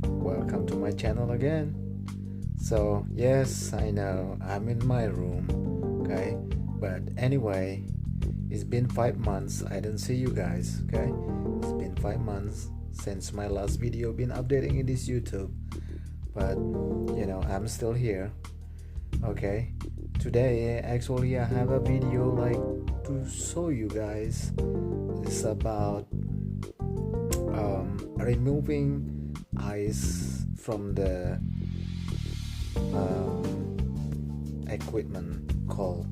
Welcome to my channel again. So yes, I know I'm in my room, okay? But anyway, it's been 5 months. I didn't see you guys, okay? It's been 5 months since my last video been updating in this YouTube. But I'm still here. Okay. Today actually I have a video like to show you guys. It's about removing ice from the equipment called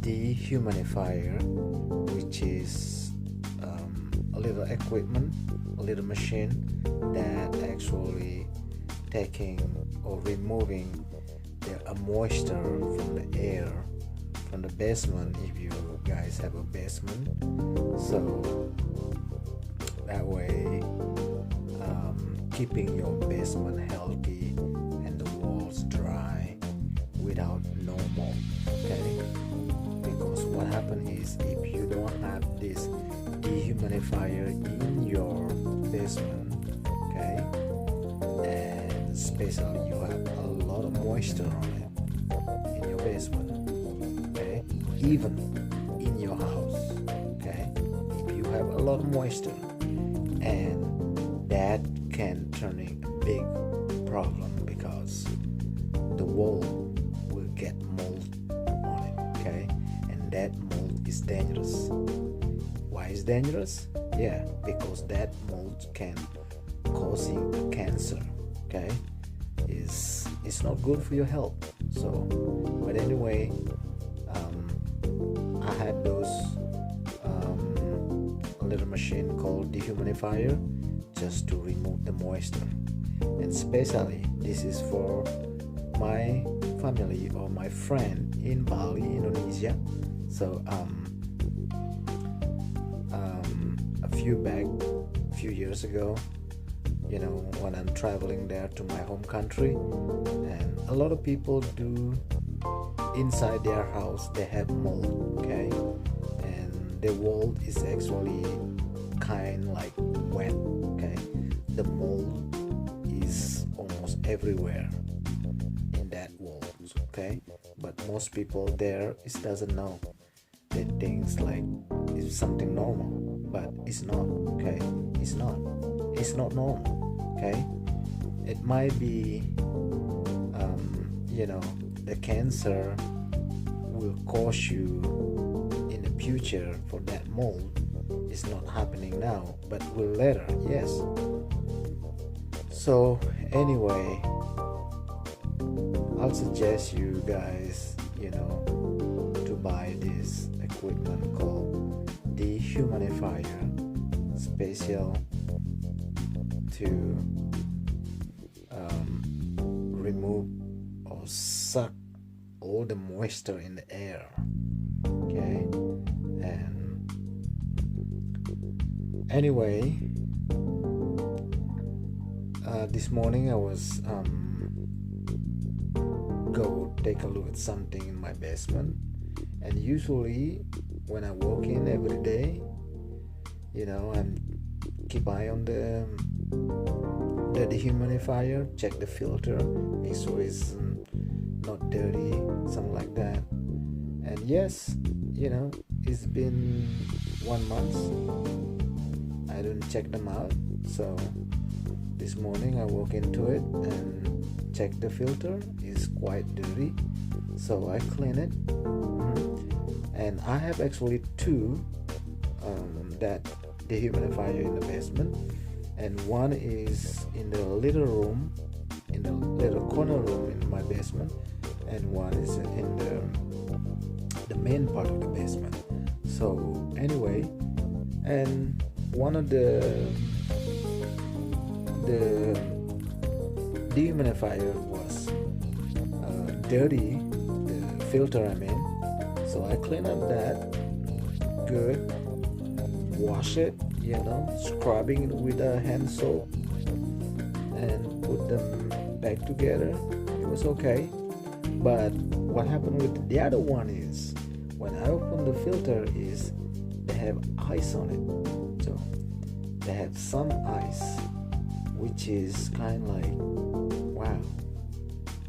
dehumidifier, which is a little equipment, a little machine that actually taking or removing the moisture from the air from the basement, if you guys have a basement, so that way keeping your basement healthy and the walls dry without no mold, okay? Because what happens is, if you don't have this dehumidifier in your basement, okay, and especially you have a lot of moisture on it in your basement, okay, even in your house, okay, if you have a lot of moisture, and that can turn a big problem because the wall will get mold on it, okay, and that mold is dangerous. Why is dangerous? Yeah, because that mold can causing a cancer, okay. It's not good for your health. So but anyway, I had those a little machine called dehumidifier just to remove the moisture, and especially this is for my family or my friend in Bali, Indonesia. So a few years ago, when I'm traveling there to my home country, and a lot of people do inside their house they have mold, okay, and the wall is actually kind like wet, okay. The mold is almost everywhere in that walls, okay, but most people there doesn't know. They thinks like it's something normal, but it's not, okay. It's not normal, okay. It might be the cancer will cause you in the future for that mold. It's not happening now, but will later, yes. So anyway, I'll suggest you guys to buy this equipment called dehumidifier, special to remove or suck all the moisture in the air, okay. And anyway, this morning I was go take a look at something in my basement, and usually when I walk in every day, I'm keep eye on the dehumidifier, check the filter, make sure it's not dirty, something like that. And yes, it's been 1 month I didn't check them out. So this morning I walk into it and check the filter. It's quite dirty, so I clean it. And I have actually two that dehumidifier in the basement, and one is in the little room, in the little corner room in my basement, and one is in the main part of the basement. So anyway, and one of the dehumidifier was dirty, the filter I mean. So I clean up that good, wash it, scrubbing it with a hand soap, and put them back together. It was okay. But what happened with the other one is, when I open the filter, is they have ice on it. So they have some ice which is kind of like, wow,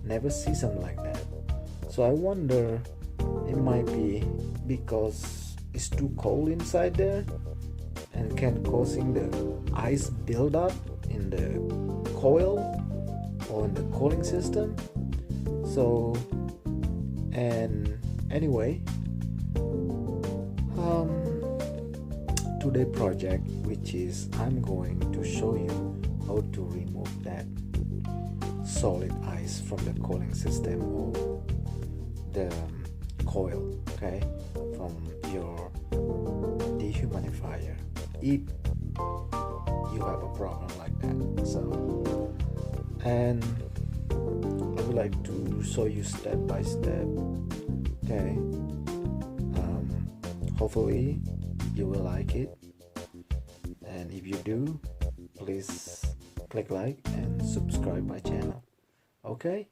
never see something like that. So I wonder, it might be because it's too cold inside there and can causing the ice build up in the coil or in the cooling system. So, and anyway, today project, which is I'm going to show you how to remove that solid ice from the cooling system or the coil, okay, from your dehumidifier, if you have a problem like that. So, and I would like to show you step by step, okay. Hopefully you will like it, and if you do, please click like and subscribe my channel. Okay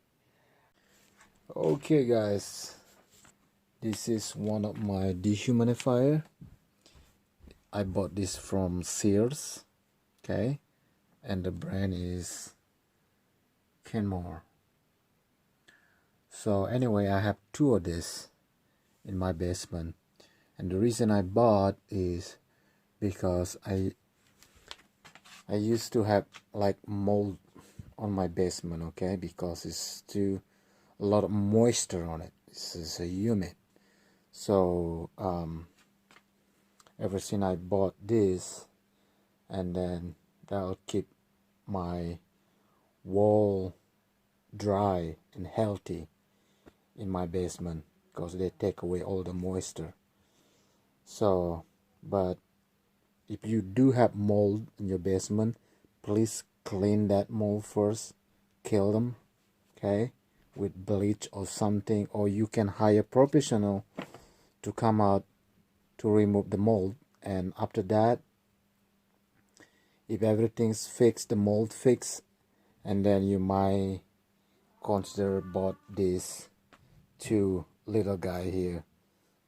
guys, this is one of my dehumidifier. I bought this from Sears, okay, and the brand is Kenmore. So anyway, I have two of this in my basement, and the reason I bought is because I used to have like mold on my basement, okay, because it's too a lot of moisture on it. This is a humid. So ever since I bought this, and then that'll keep my wall dry and healthy in my basement, because they take away all the moisture. So, but if you do have mold in your basement, please clean that mold first, kill them, okay, with bleach or something, or you can hire a professional to come out to remove the mold. And after that, if everything's fixed, the mold fixed, and then you might consider bought this two little guy here,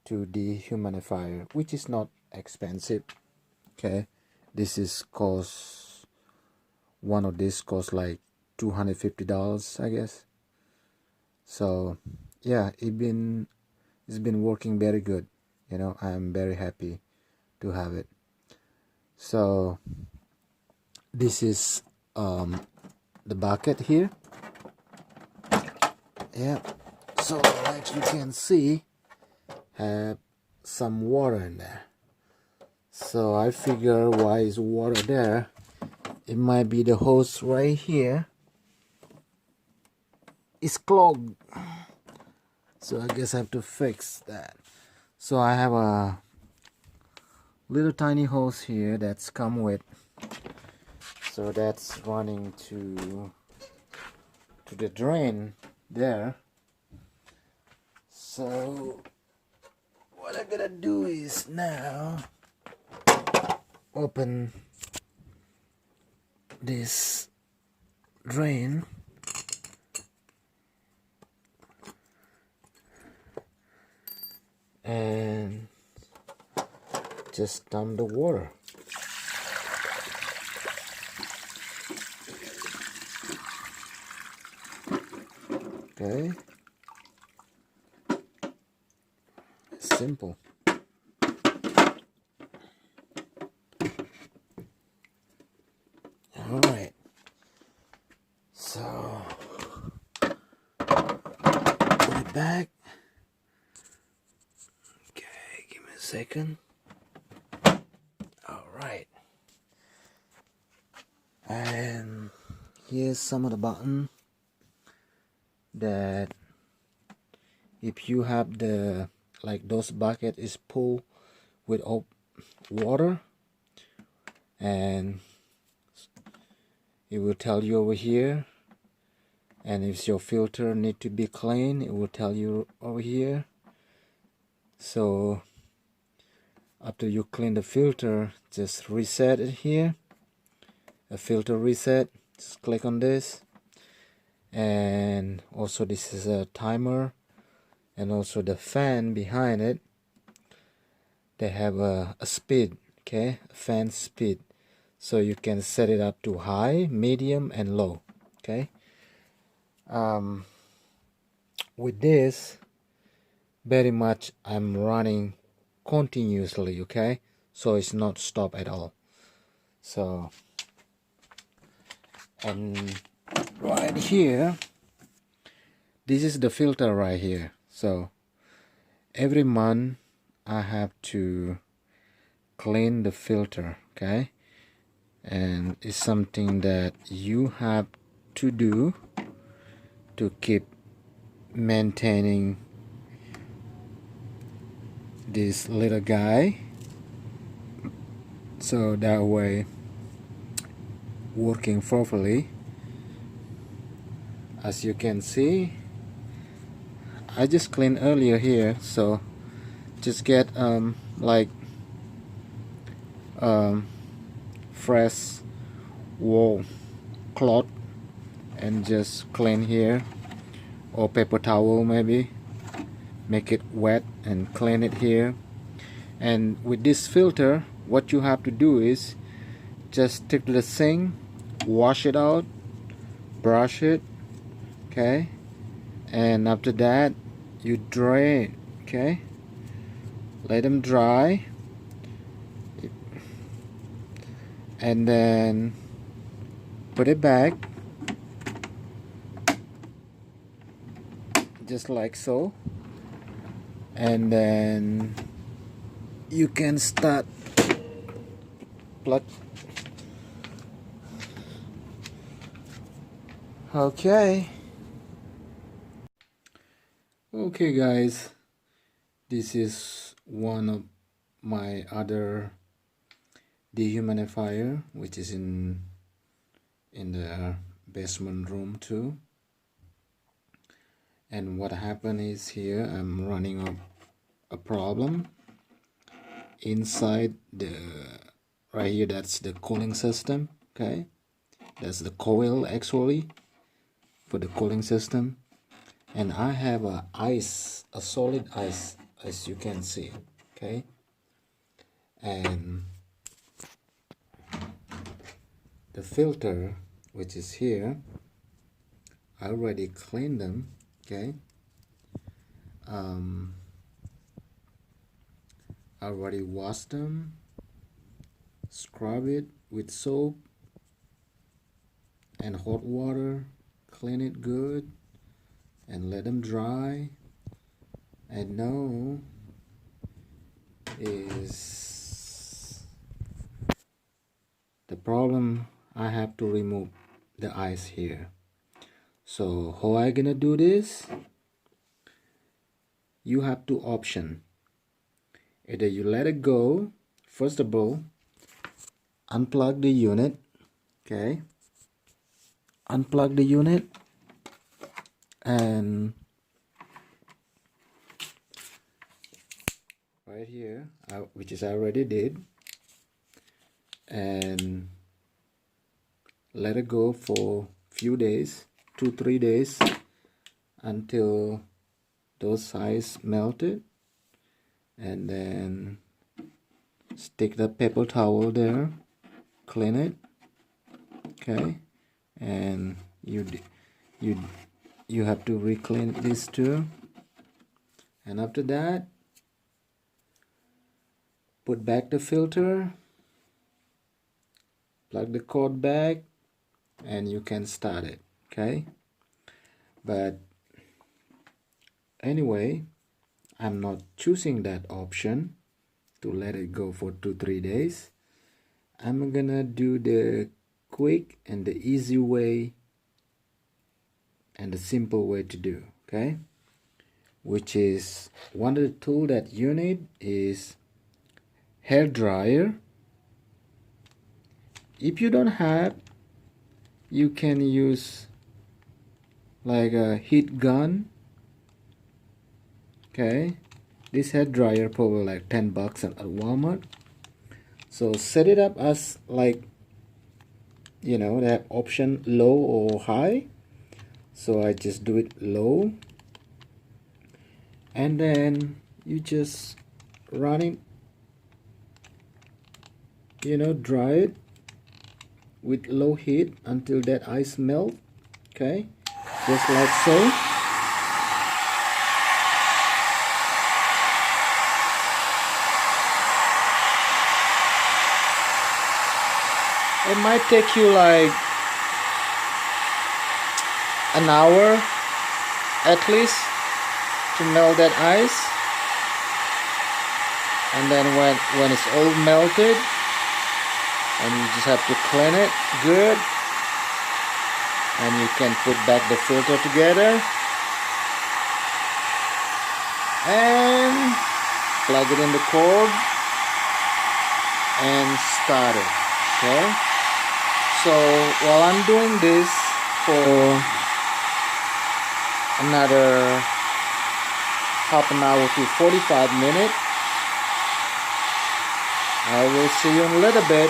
two dehumidifier, which is not expensive, okay. This is cost, one of this cost like $250, I guess. So yeah, it's been working very good, you know. I'm very happy to have it. So this is the bucket here. Yeah, so like you can see, have some water in there. So I figure, why is water there? It might be the hose right here is clogged, so I guess I have to fix that. So I have a little tiny hose here that's come with, so that's running to the drain there. So what I'm gonna do is now open this drain and just dump the water. Okay, simple. All right, so put it back. Okay, give me a second. All right, and here's some of the button that if you have the, like those bucket is full with water, and it will tell you over here, and if your filter need to be clean, it will tell you over here. So after you clean the filter, just reset it here, a filter reset. Just click on this, and also this is a timer, and also the fan behind it, they have a speed, okay, a fan speed. so you can set it up to high, medium, and low. Okay. With this, very much I'm running continuously. Okay, so it's not stop at all. So, and right here, this is the filter right here. So every month I have to clean the filter. Okay, and it's something that you have to do to keep maintaining this little guy, so that way working properly. As you can see, I just cleaned earlier here, so just get like fresh wool cloth and just clean here, or paper towel maybe, make it wet and clean it here. And with this filter, what you have to do is just take to the sink, wash it out, brush it, okay, and after that you dry it. Okay, let them dry, and then put it back just like so, and then you can start plug. Okay guys, this is one of my other dehumidifier, which is in the basement room too. And what happened is, here I'm running up a problem inside the right here. That's the cooling system. Okay, that's the coil actually for the cooling system, and I have a solid ice, as you can see. Okay, and the filter, which is here, I already cleaned them. Okay, I already washed them, scrub it with soap and hot water, clean it good, and let them dry. And now is the problem, I have to remove the ice here. So how I gonna do this? You have two options. Either you let it go, first of all, unplug the unit. Okay, unplug the unit, and right here, which is I already did, and let it go for few days, 2-3 days, until those ice melted, and then stick the paper towel there, clean it. Okay, and you have to re-clean this too. And after that, put back the filter, plug the cord back, and you can start it. Okay, but anyway, I'm not choosing that option to let it go for 2-3 days. I'm gonna do the quick and the easy way and the simple way to do. Okay, which is, one of the tools that you need is hair dryer. If you don't have, you can use like a heat gun. Okay, this hair dryer probably like $10 at Walmart. So set it up as, like, you know, they have option low or high. So I just do it low, and then you just run it, you know, dry it with low heat until that ice melt. Okay, just like so. It might take you like an hour at least to melt that ice, and then when it's all melted, and you just have to clean it good, and you can put back the filter together and plug it in the cord and start it. Okay, so while I'm doing this for another half an hour to 45 minutes, I will see you in a little bit.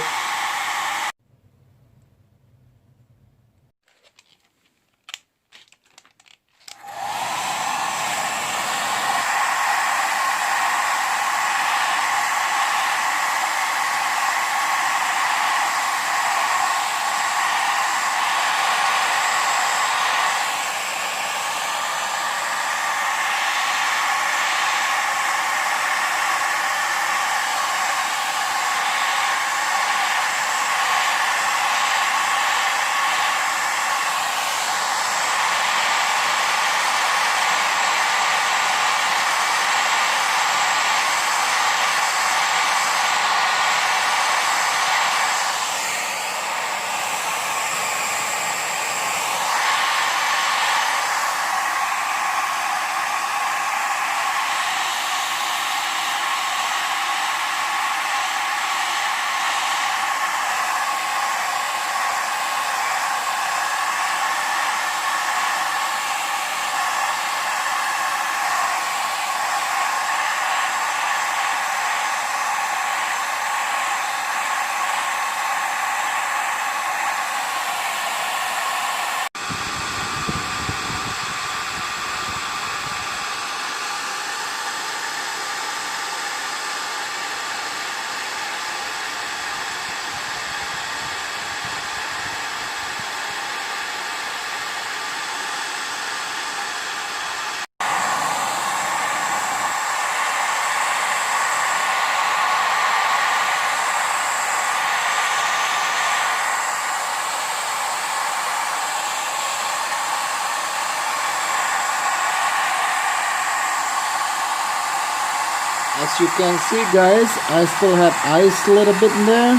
As you can see, guys, I still have ice a little bit in there,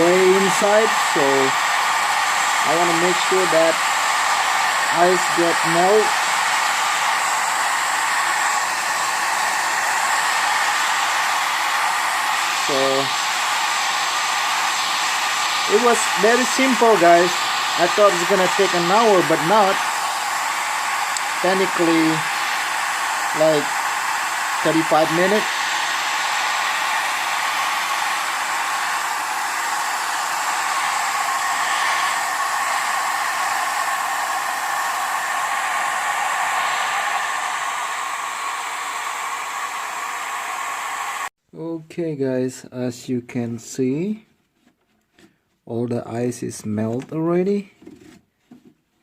way inside, so I want to make sure that ice get melt. So it was very simple, guys. I thought it was gonna take an hour, but not. Technically, like 35 minutes. Okay, guys, as you can see, all the ice is melt already.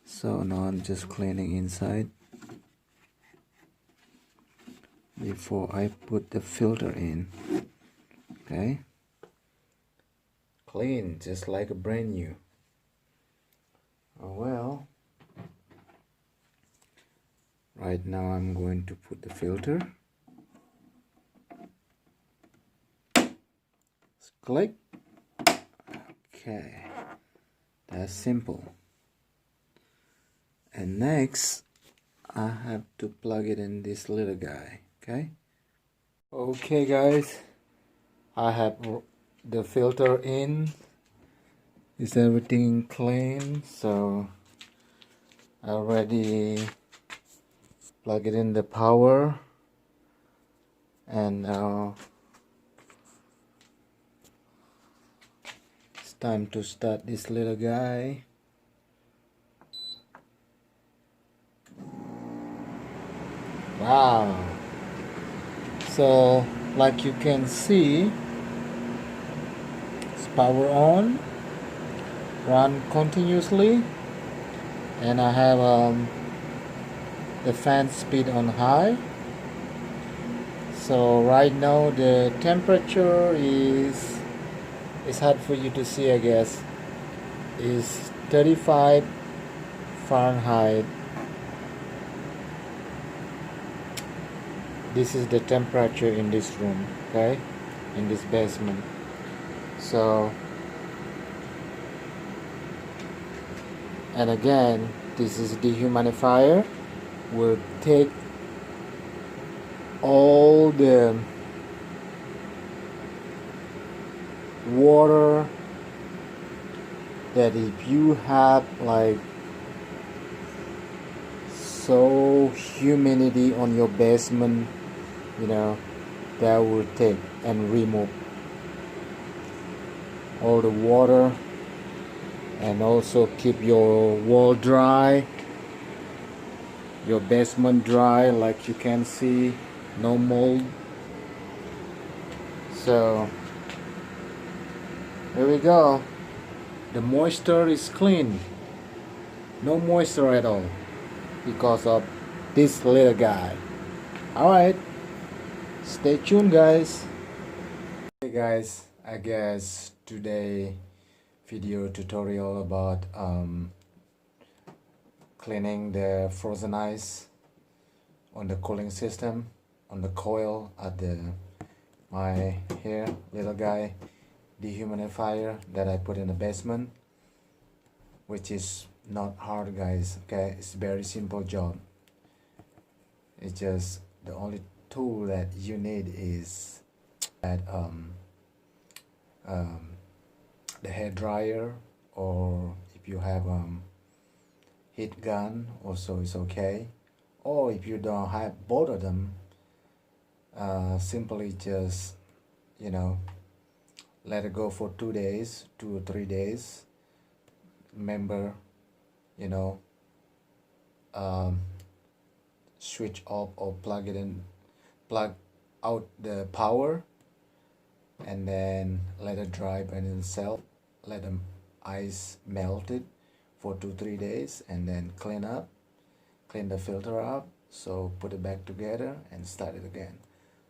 So now I'm just cleaning inside before I put the filter in. Okay, clean just like a brand new. Oh well, right now I'm going to put the filter. Just click. Okay, that's simple. And next I have to plug it in this little guy. Okay guys, I have the filter in. Is everything clean? So I already plug it in the power, and now it's time to start this little guy. Wow, so like you can see, it's power on, run continuously, and I have the fan speed on high. So right now the temperature is, it's hard for you to see, I guess, is 35 Fahrenheit. This is the temperature in this room, okay, in this basement. So, and again, this is dehumidifier. Will take all the water that if you have like so humidity on your basement, you know, that will take and remove all the water, and also keep your wall dry, your basement dry, like you can see, no mold. So here we go. The moisture is clean, no moisture at all, because of this little guy. Alright, stay tuned guys. Hey guys, I guess today video tutorial about cleaning the frozen ice on the cooling system, on the coil at the my here little guy dehumidifier that I put in the basement, which is not hard guys, okay, it's very simple job. It's just the only tool that you need is that the hair dryer, or if you have heat gun also is okay, or if you don't have both of them, simply just, you know, let it go for 2 days, 2 or 3 days. Remember, you know, switch off or plug it in, plug out the power, and then let it dry by itself. Let the ice melted for 2-3 days, and then clean the filter up. So put it back together and start it again.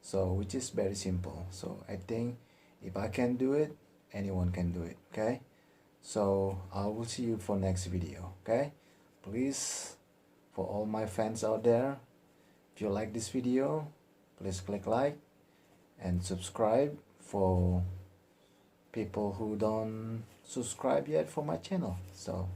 So which is very simple. So I think if I can do it, anyone can do it. Okay, so I will see you for next video. Okay, please, for all my fans out there, if you like this video, please click like and subscribe for people who don't subscribe yet for my channel. So